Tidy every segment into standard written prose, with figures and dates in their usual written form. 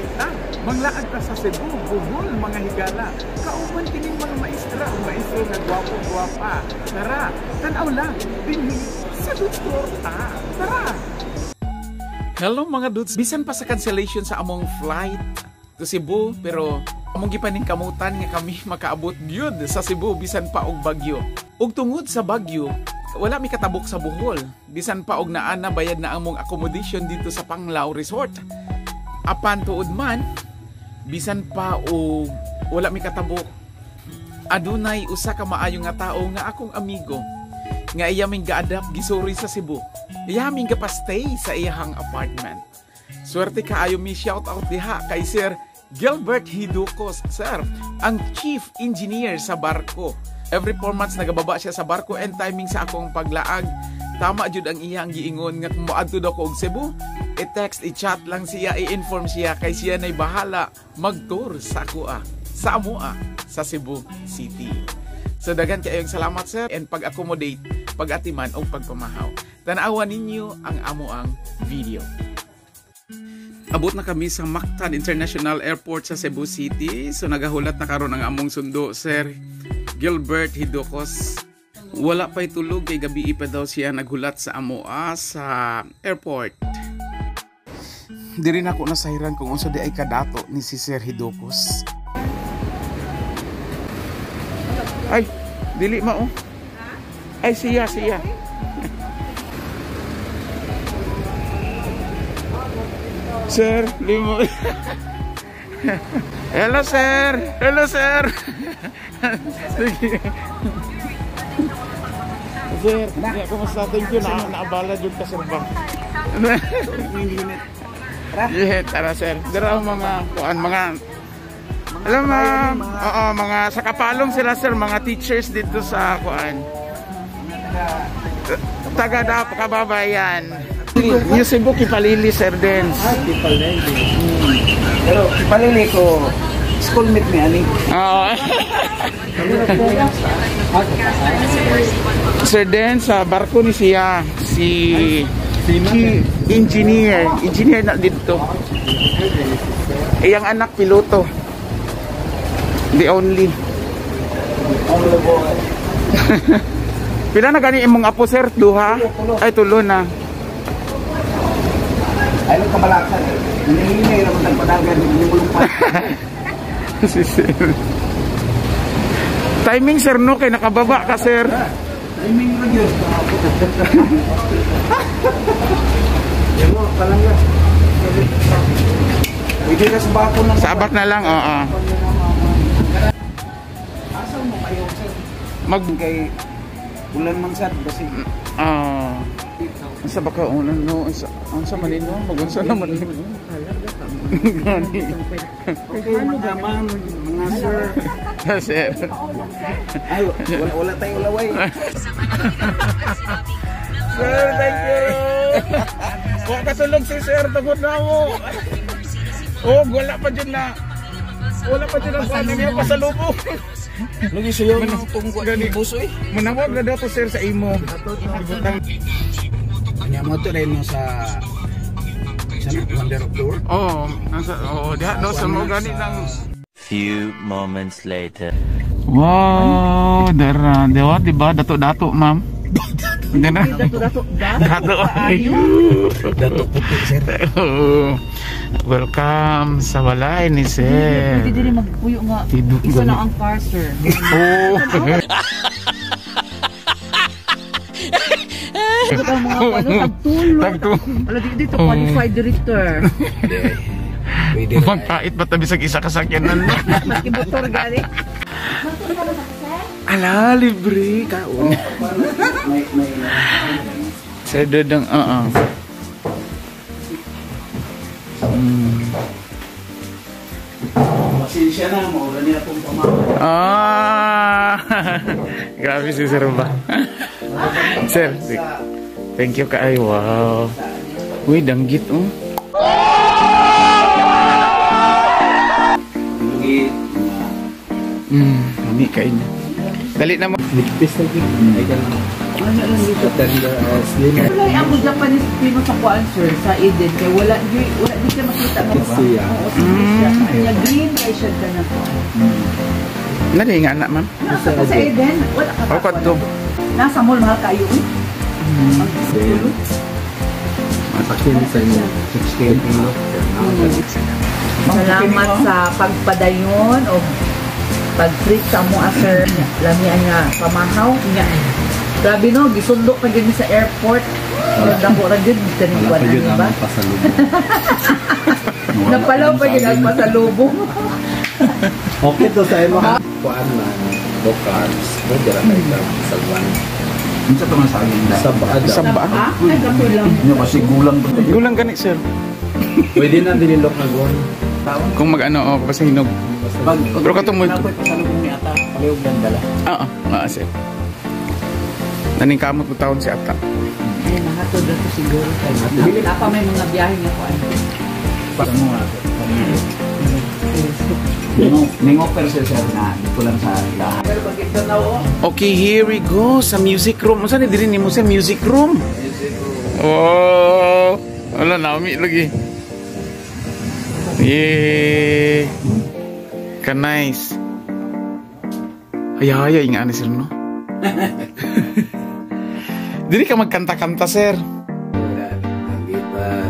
flight na. Manglaag ta sa Cebu, Bohol, mga higala. Kauman kining mga maestro nga gwapo-gwapa. Tara, tanaw lang, dinhi sa Dudes Torta. Tara! Hello mga dudes, bisan pa sa cancellation sa among flight to Cebu, pero among gipaning kamutan nga kami makaabot gyud sa Cebu bisan pa og bagyo. Ug tungod sa bagyo, wala mi katabok sa Bohol. Bisan pa og naa na bayad na among accommodation dito sa Panglao Resort. Apan tuod man, bisan pa og wala mi katabok, adunay usa ka maayo nga tawo nga akong amigo nga iya ming gaadap gisuri sa Cebu. Iya ming gapastay sa iyahang apartment. Swerte kaayo mi shout out diha kay Sir Gilbert Hiducos, sir, ang chief engineer sa barko. Every 4 months nagababa siya sa barko and timing sa akong paglaag. Tama jud ang iyang giingon nga kung moadto daw ko og Cebu, i-text, i-chat lang siya, i-inform siya kay siya nay bahala mag-tour sa akoa, sa amoa, sa Cebu City. So daghan kayong salamat sir and pag-accommodate, pag-atiman o pagpamahaw. Tanawan ninyo ang amoang video. Abot na kami sa Mactan International Airport sa Cebu City. So nagahulat na karon ang among sundo, Sir Gilbert Hiducos. Wala pa'y tulog kay gabi pa daw siya naghulat sa amoa sa airport. Diri na ako nasahiran kung unsa di ay kadato ni si Sir Hiducos. Ay, dili mao. Ay siya. Sir, limo. Hello sir. Sir, kumusta? Thank you na naabala jud ka sir ba. Tara sir. Dira mga kuan mga alam mga sa kapalong sila sir, mga teachers dito sa kuan. Taga Dap Kababayan. Yung Cebu Kipalili sir Dens. Kipalili. Pero Kipalili ko schoolmate ni ani. Oo. Sir Dens sa barko ni siya si engineer na dito. Iyang anak piloto. The only. Pila na gani imong apo sir? Duha? Ay tulo na. Ay kabalaksan. Hindi naman tagpadagan ni mulumpa. Si sir. Timing sir no kay nakababa ka sir. Timing ra gyud. Yan mo palangga. Pwede ka sa bako ng sabat na lang, oo. Asan mo kayo sir? Mag kay ulan man sad kasi. Sa baka unan no, sa manino, magunsa naman. Gani. Ano gaman mga sir? Sir. Ay, wala tayong laway. Sir, thank you. Kung katulog si sir, tagod na mo. Oh, wala pa dyan ang paano niya pasalubong. Lagi siya yung tungkol ni buso eh. Manawag na daw to sir sa imo. Kanya mo ito rin mo sa Wonder of the World. Diha no sa mga gani ng few moments later. Wow, dara, diba? Dato ma'am. Dato. Dato puti sir. Welcome sa balay ni sir. Pwede din magpuyo nga. Isa na ang car sir. Ito ang mga tagtulog. Wala dito qualified director. Magkait ba tabi sa isa kasakyanan? Magkibutor gani. Ala, libre kaon. Sir Dodong, Pasensya na, maula niya pong pamahal. Grabe si Sir ba? Sir, thank you kay. Wow. Uy, danggit oh. Hindi kain. Dali na mo. Ligpis na din. Ay ka lang. Ano lang dito? Slim. Wala yung Japanese film sa kuan sir, sa Eden. Kaya wala di ka makita mo. Siya. Kanya green, kaya siya ka na po. Nari nga anak, ma'am. Nasa ka sa Eden, wala ka Ako to. Nasa mall, mahal kayo. Pakin sa inyo. 68 kilo. Salamat sa pagpadayon o pag-treat sa mo sir. Lamian nga pamahaw. Grabe no, gisundo pa din sa airport. Dako ra jud kanikuan ani ba? Napalaw pa yun ang pasalubong. Okay to sa imo. Kuan na. Low carbs. Pwede ra kayo sa buwan. Unsa to man sa agenda? Saba. Ay kapilang. Nya kasi gulang to. Gulang gani, sir. Pwede na dinilok na gon. Kung mag-ano, kasi hinog. Pero katong mo. Pasalubong ni ata. Palihog lang dala. Oo, sir. Naningkamot mo taon si Ata. Ay, nakatod na to siguro. Dili na pa may mga biyahe nga ko. Para mo nga. Ning-offer siya na dito lang sa lahat. Pero pag ito na o. Okay, here we go sa music room. Saan din mo sa music room? Oh, wala nami lagi. Yeah. Ka nice. Ay, inga ni sir no. Dili ka magkanta-kanta, sir. Ang gitar.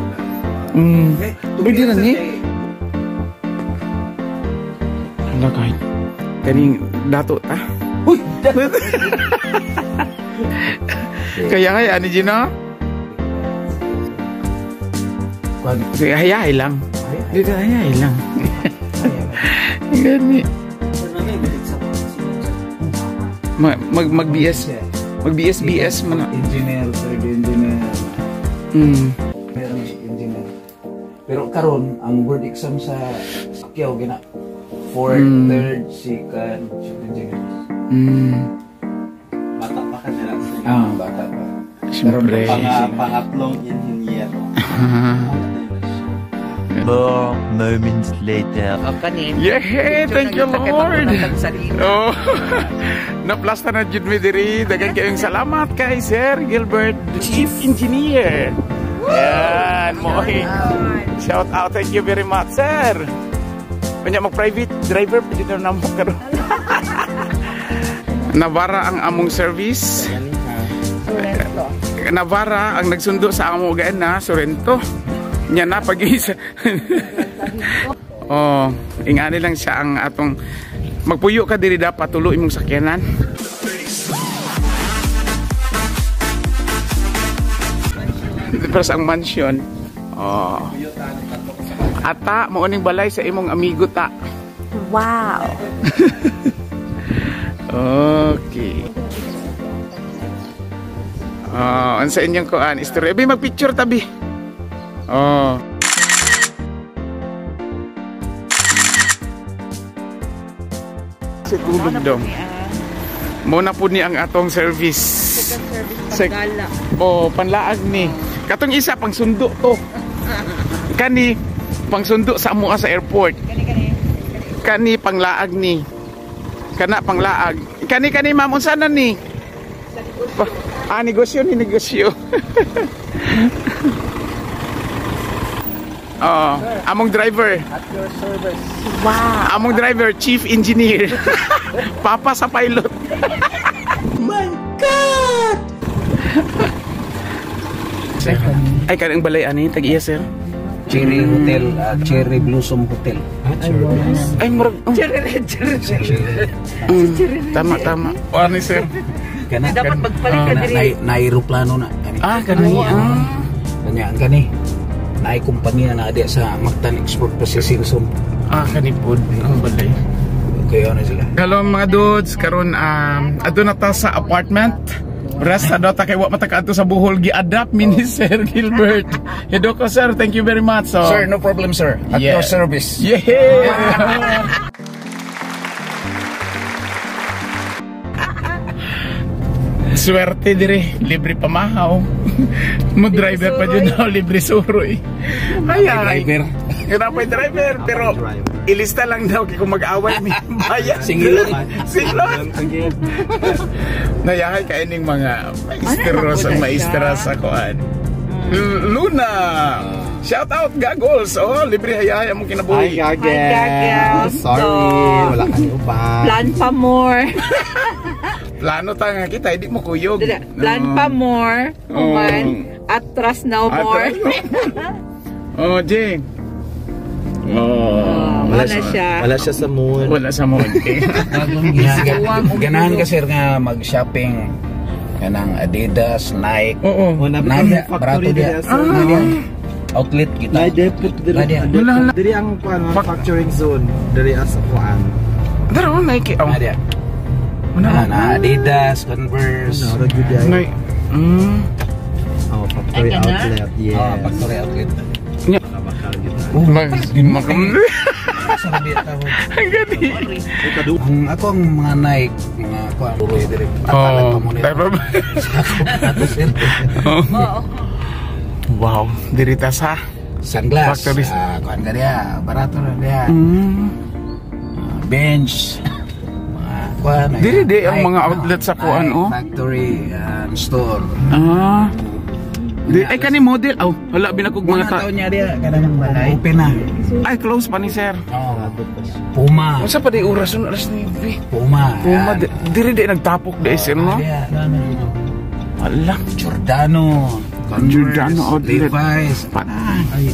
Pwede na ni. Hala kahit. Kaning dato ta. Uy! Kaya ani Gino? Kaya hayay lang. Dito hayay lang. Gani. Mag-BS man. Engineer, third engineer. Meron si engineer. Pero karon ang board exam sa Sakyaw gina 4th, 3rd, 2nd, engineer. Bata pa ka nila. Bata pa. Siyempre. Pangatlong engineer. More moments later. Yay! Thank you, Lord! Oh, naplasta na jud mi diri. Daghang kayong salamat kay Sir Gilbert, Chief Engineer. Yan, moy. Shout out, thank you very much, sir. Kanya mag-private driver, pwede na namo karon. Navara ang among service. Navara ang nagsundo sa amo gaan na Sorrento. Nya na pag-isa. Oh, ingani lang siya ang atong magpuyo ka diri dapat tuloy imong sakyanan. Pero ang mansion. Oh. Ata mo ning balay sa imong amigo ta. Wow. Okay. Oh, ang sa inyong kuan, istorya. Abi mag-picture tabi. Oh. Sigulog dong. Muna po ni ang atong service. Pagala. Oh, panlaag ni. Katong isa pang sundo to. Kani pang sundo sa amo sa airport. Kani panglaag ni. Kana panglaag. Kani ma'am unsa na ni? Negosyo ni negosyo. Oh, among driver. At your service. Wow. Among driver, chief engineer. Papa sa pilot. My God! Ay, kanang balay ani, tag-iya sir. Cherry Hotel, Cherry Blossom Hotel. Ay, murag. Tama. O ani sir. Kana Dapat magpalit ka diri. na aeroplano na kani. Kani. Kanya ang kani. Na kumpanya na adi sa Mactan Export Processing Zone. Kani po. Ang balay. Kaya ano sila. Hello mga dudes, karon adto na ta sa apartment. Rest sa data kay wa mataka adto sa Bohol gi-adapt mini Sir Gilbert. Hedo ko sir, thank you very much. So, Sir, no problem sir. At Yeah. your service. yeah. Swerte dire, libre pamahaw. Mo driver pa jud daw, libre suroy. Ay, Driver. Kinapay driver, pero ilista lang daw kung mag-away may bayan. Singilon. Singlon. Nayahay ka ining mga maestro sa maestra sa kuan. Luna. Shout out Gagols. Oh, libre hayaya mo Hi, kinabuhi. Gaggles. Sorry, wala kang upa. Plan pa more. Plano ta nga kita, hindi mo kuyog. Plan pa more. Human. Atras now more. Oh, Jing. Oh, Wala siya. Wala siya sa moon. wala sa mood. Ganahan ka sir nga mag-shopping kanang Adidas, Nike. Oo. Wala pa Nadia, kang barato factory dia. dia, sir. Nadia. Outlet kita. Nadia, put Nadia. diri ang kuan manufacturing zone. Diri as kuan. Daro Nike. Oh. Nadia. Na Adidas, Converse. Ano ra gyud ay? Nike. Oh, factory outlet. Yes. Factory outlet. Bakal gyud. Makam. Sa Nadia tawag. Kadu. Ang ako ang mga Nike, mga kuan tuloy diri. Oh, pero wow, dirita sa Sunglass. Factory. Kuan ka dia, barato na dia. Bench. Mga kuan. Diri di ang Nike, mga outlet sa kuan, Nike oh. Factory store. Ay kani model. Oh, wala binakog mga Mga taon niya dia kanang balay. Open na. Ay close pa ni sir. Puma. Unsa pa di oras nun alas 9. Puma. Puma Yan. diri di nagtapok di sir no. Dia. Wala. Giordano. Giordano outlet. Levi's. Ay,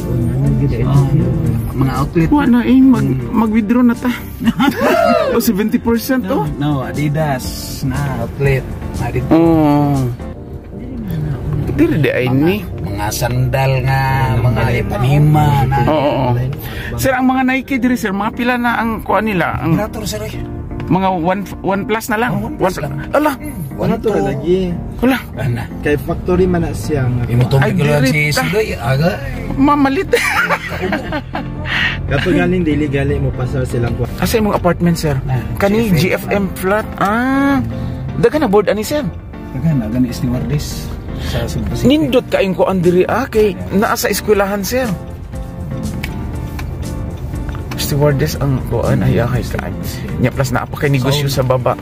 Mga outlet. Wala mag-withdraw na ta. O 70% oh. No, Adidas na outlet. Adidas. Oh. Diri di ay ni. Mga sandal nga, mga panima na. Oo. Sir, ang mga Nike diri sir, mga pila na ang kuan nila, ang Operator sir. mga 1 plus na lang. Oh, 1 plus lang. Ala, wala to ra lagi. wala. Ana. Kay factory man na siya nga. Imo to Ay, biglan si dirita. Sigoy aga. Mamalit. Kapag galing daily gali mo pasar silang kuan. Asa imong apartment sir? Kani GFM flat. Daga na board ani sir. Kagan aga ni stewardess sa Cebu City. Nindot kaayong kuan diri kay naa sa eskwelahan sir. Stewardess ang kuan ay kay sa. Nya plus naa pa kay negosyo sa baba.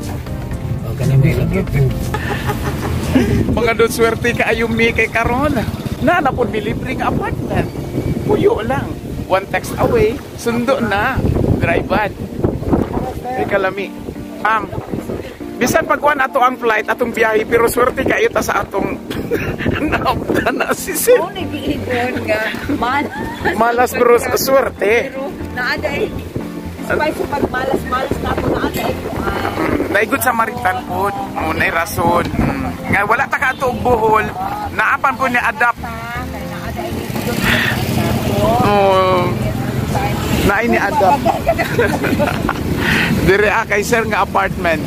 O kanin di lagi po. Mga doon swerte ka ayumi kay karon. Na napod libre ka apartment. Puyo lang. 1 text away, sundo na. Drive-an. Ay kalami. Bisan pagkuan ato ang flight, atong biyahe, pero swerte kayo ta sa atong naopta na si Sir. Oo, nag-iigon nga. Malas pero swerte. Pero naaday. Sabay sa pagmalas-malas na ako naaday. Naigod sa marital po, munay rason. Nga wala ta ka ato og buhol, naapan po ni adapt. Oh, naay ni adapt. Dire kay sir nga apartment.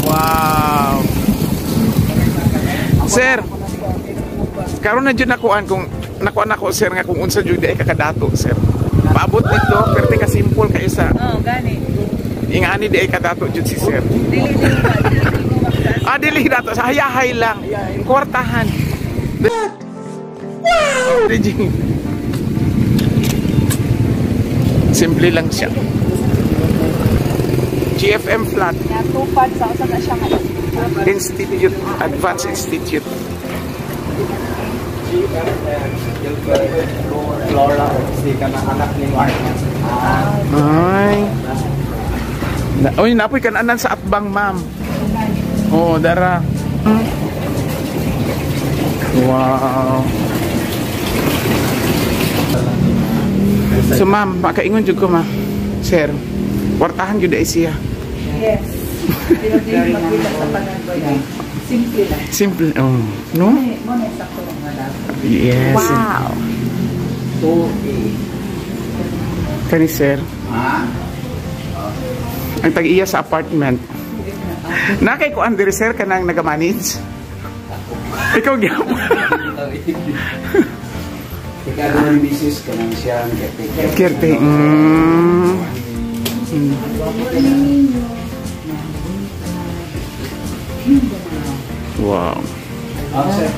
Wow. Sir, karon na jud nakuan kung nakuan ako sir nga kung unsa jud ay kakadato sir. Paabot nito, pero ka simple kayo sa. Oo, gani. Ingani di ay kadato jud si sir. Dili dato sa hayahay lang. Kwartahan. Wow! Simple lang siya. GFM flat. Natupad sa usa na siya nga. Institute, Advanced Institute. Flora si kana anak ni Mark. Ay. Oy, napoy kananan sa atbang, ma'am. Oh, dara. Wow. So, ma'am, makaingon jud ko, ma'am. Sir, kwartahan jud ay siya. Yes. Pero di makita sa panagboy. Simple lang. Simple, oh. No? Mo na sakto lang nga. Yes. Wow. Kani, sir. Ha? Ang tag-iya sa apartment. Nakay ko ang diri, sir, kanang nagamanage. Ikaw gyapon. Ikaw ang misis ka nang siya ang caretaker. Kerte. Wow. Sir.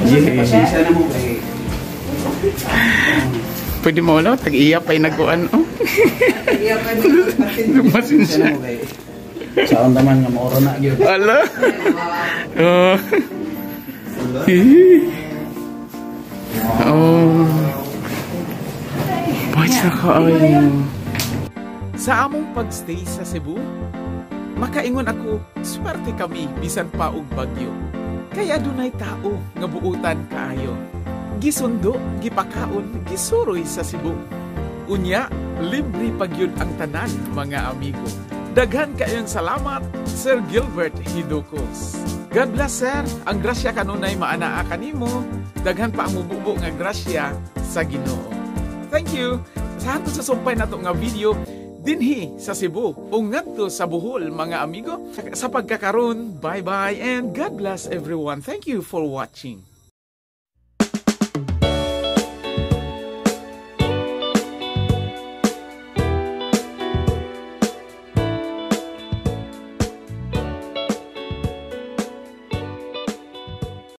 Yeah. Pasensya na mo kay Pwede mo lang, tag-iya pa'y nagkuhan. Oh. Iya pa pasensya na mo kay Saan naman nga mauro na gyud. Ala. Oh. Oh. Basta kaayo. Sa among pagstay sa Cebu, makaingon ako, swerte kami bisan pa og bagyo. Kaya dunay tao nga buutan kaayo. Gisundo, gipakaon, gisuroy sa Cebu. Unya, libre pagyud ang tanan, mga amigo. Daghan kayong salamat, Sir Gilbert Hidocos. God bless, sir. Ang grasya kanunay maanaa kanimo. Daghan pa ang mububo nga grasya sa Ginoo. Thank you. Sa hantud sa sumpay nato nga video, dinhi sa Cebu o ngadto sa Bohol, mga amigo. Sa pagkakaron, bye-bye and God bless everyone. Thank you for watching.